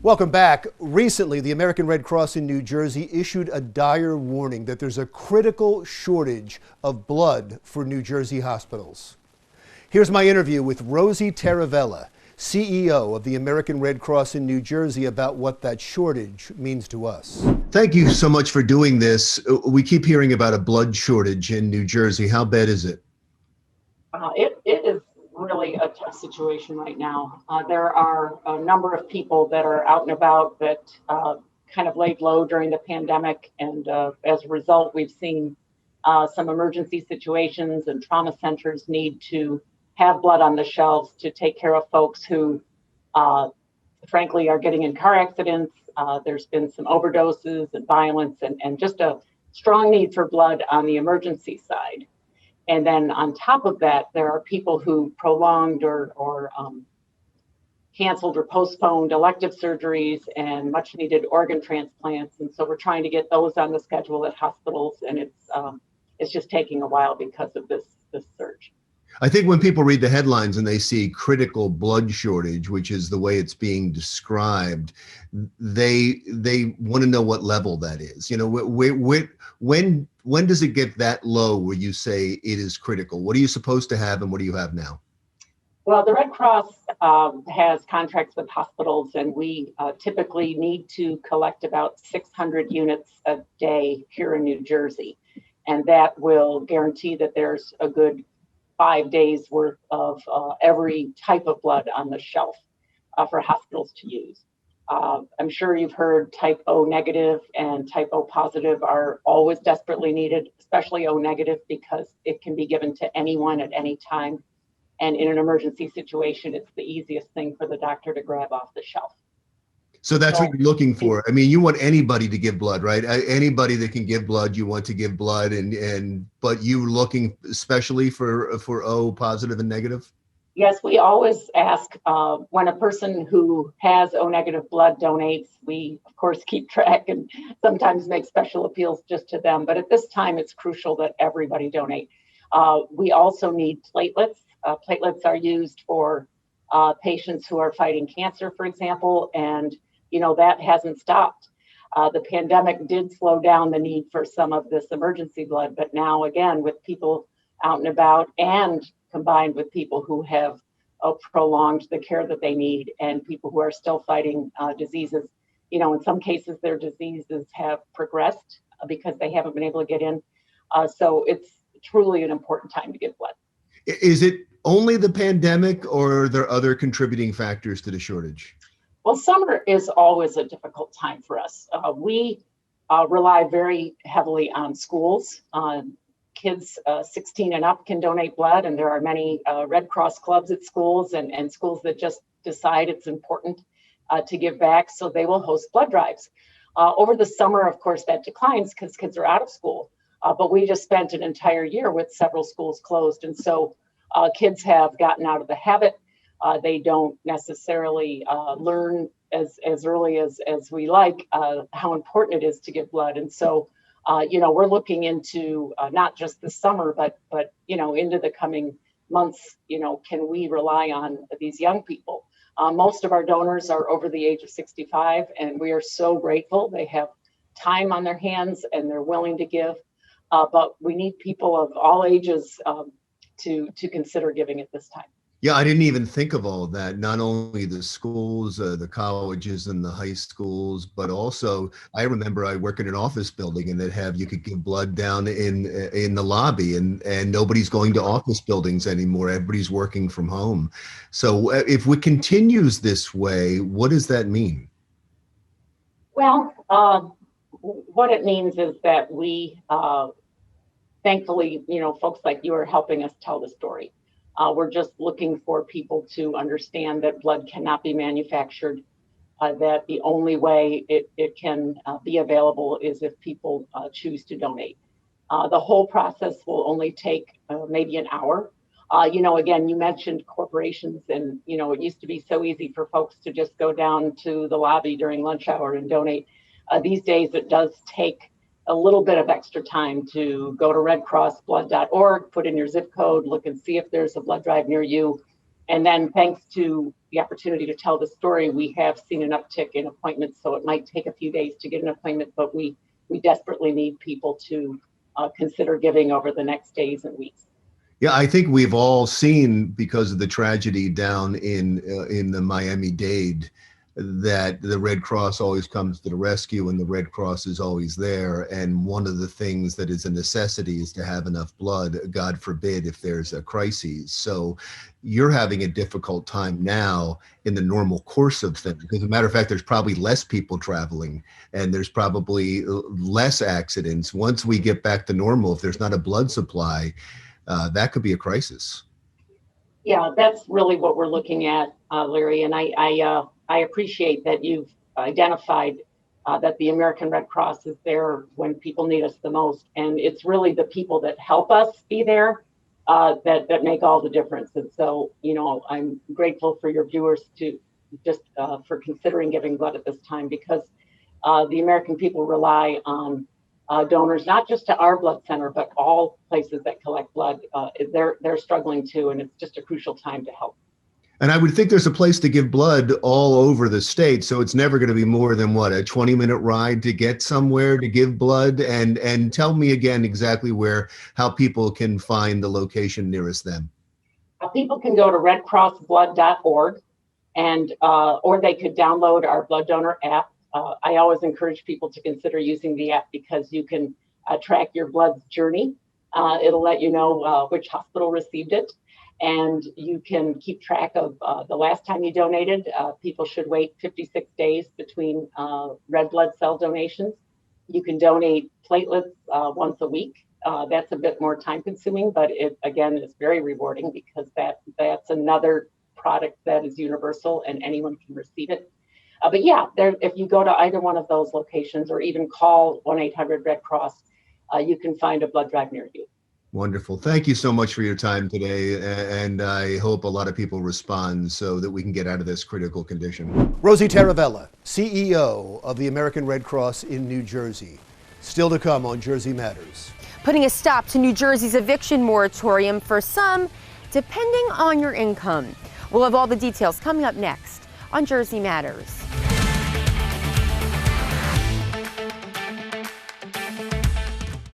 Welcome back. Recently, the American Red Cross in New Jersey issued a dire warning that there's a critical shortage of blood for New Jersey hospitals. Here's my interview with Rosie Taravella, CEO of the American Red Cross in New Jersey, about what that shortage means to us. Thank you so much for doing this. We keep hearing about a blood shortage in New Jersey. How bad is it? It is really a tough situation right now. There are a number of people that are out and about that kind of laid low during the pandemic, and as a result, we've seen some emergency situations, and trauma centers need to have blood on the shelves to take care of folks who, frankly, are getting in car accidents. There's been some overdoses and violence, and just a strong need for blood on the emergency side. And then on top of that, there are people who prolonged or canceled or postponed elective surgeries and much needed organ transplants. And so we're trying to get those on the schedule at hospitals, and it's just taking a while because of this surge. I think when people read the headlines and they see critical blood shortage, which is the way it's being described, they want to know what level that is. You know, when does it get that low where you say it is critical? What are you supposed to have and what do you have now? Well, the Red Cross has contracts with hospitals, and we typically need to collect about 600 units a day here in New Jersey. And that will guarantee that there's a good 5 days worth of every type of blood on the shelf for hospitals to use. I'm sure you've heard type O negative and type O positive are always desperately needed, especially O negative, because it can be given to anyone at any time. And in an emergency situation, it's the easiest thing for the doctor to grab off the shelf. So that's what you're looking for. I mean, you want anybody to give blood, right? Anybody that can give blood, you want to give blood, but you're looking especially for O positive and negative? Yes, we always ask when a person who has O negative blood donates. We, of course, keep track and sometimes make special appeals just to them. But at this time, it's crucial that everybody donate. We also need platelets. Platelets are used for patients who are fighting cancer, for example, and that hasn't stopped. The pandemic did slow down the need for some of this emergency blood, but now again, with people out and about and combined with people who have prolonged the care that they need and people who are still fighting diseases, in some cases their diseases have progressed because they haven't been able to get in. So it's truly an important time to give blood. Is it only the pandemic, or are there other contributing factors to the shortage? Well, summer is always a difficult time for us. We rely very heavily on schools. Kids 16 and up can donate blood, and there are many Red Cross clubs at schools and schools that just decide it's important to give back, so they will host blood drives. Over the summer, of course, that declines because kids are out of school, but we just spent an entire year with several schools closed, and so kids have gotten out of the habit. They don't necessarily learn as early as we like how important it is to give blood. And so, we're looking into not just the summer, but into the coming months, can we rely on these young people? Most of our donors are over the age of 65, and we are so grateful. They have time on their hands and they're willing to give. But we need people of all ages to consider giving at this time. Yeah, I didn't even think of all of that. Not only the schools, the colleges and the high schools, but also I remember I work in an office building and you could give blood down in the lobby, and nobody's going to office buildings anymore. Everybody's working from home. So if it continues this way, what does that mean? Well, what it means is that we, thankfully, folks like you are helping us tell the story. We're just looking for people to understand that blood cannot be manufactured, that the only way it can be available is if people choose to donate. The whole process will only take maybe an hour. Again, you mentioned corporations, and, it used to be so easy for folks to just go down to the lobby during lunch hour and donate. These days, it does take a little bit of extra time to go to redcrossblood.org, put in your zip code, look and see if there's a blood drive near you, And then thanks to the opportunity to tell the story, we have seen an uptick in appointments. So it might take a few days to get an appointment, but we desperately need people to consider giving over the next days and weeks. Yeah, I think we've all seen, because of the tragedy down in the Miami-Dade, that the Red Cross always comes to the rescue and the Red Cross is always there. And one of the things that is a necessity is to have enough blood, God forbid, if there's a crisis. So you're having a difficult time now in the normal course of things. As a matter of fact, there's probably less people traveling and there's probably less accidents. Once we get back to normal, if there's not a blood supply, that could be a crisis. Yeah, that's really what we're looking at, Larry. And I appreciate that you've identified that the American Red Cross is there when people need us the most. And it's really the people that help us be there that make all the difference. And so, you know, I'm grateful for your viewers to just for considering giving blood at this time, because the American people rely on donors, not just to our blood center, but all places that collect blood. They're struggling too, and it's just a crucial time to help. And I would think there's a place to give blood all over the state, so it's never going to be more than what, a 20-minute ride to get somewhere to give blood. And tell me again exactly how people can find the location nearest them. People can go to redcrossblood.org, and or they could download our blood donor app. I always encourage people to consider using the app because you can track your blood journey. It'll let you know which hospital received it, and you can keep track of the last time you donated. People should wait 56 days between red blood cell donations. You can donate platelets once a week. That's a bit more time consuming, but it again is very rewarding because that's another product that is universal and anyone can receive it. But yeah, if you go to either one of those locations or even call 1-800-RED-CROSS, you can find a blood drive near you. Wonderful. Thank you so much for your time today. And I hope a lot of people respond so that we can get out of this critical condition. Rosie Taravella, CEO of the American Red Cross in New Jersey. Still to come on Jersey Matters. Putting a stop to New Jersey's eviction moratorium for some, depending on your income. We'll have all the details coming up next on Jersey Matters.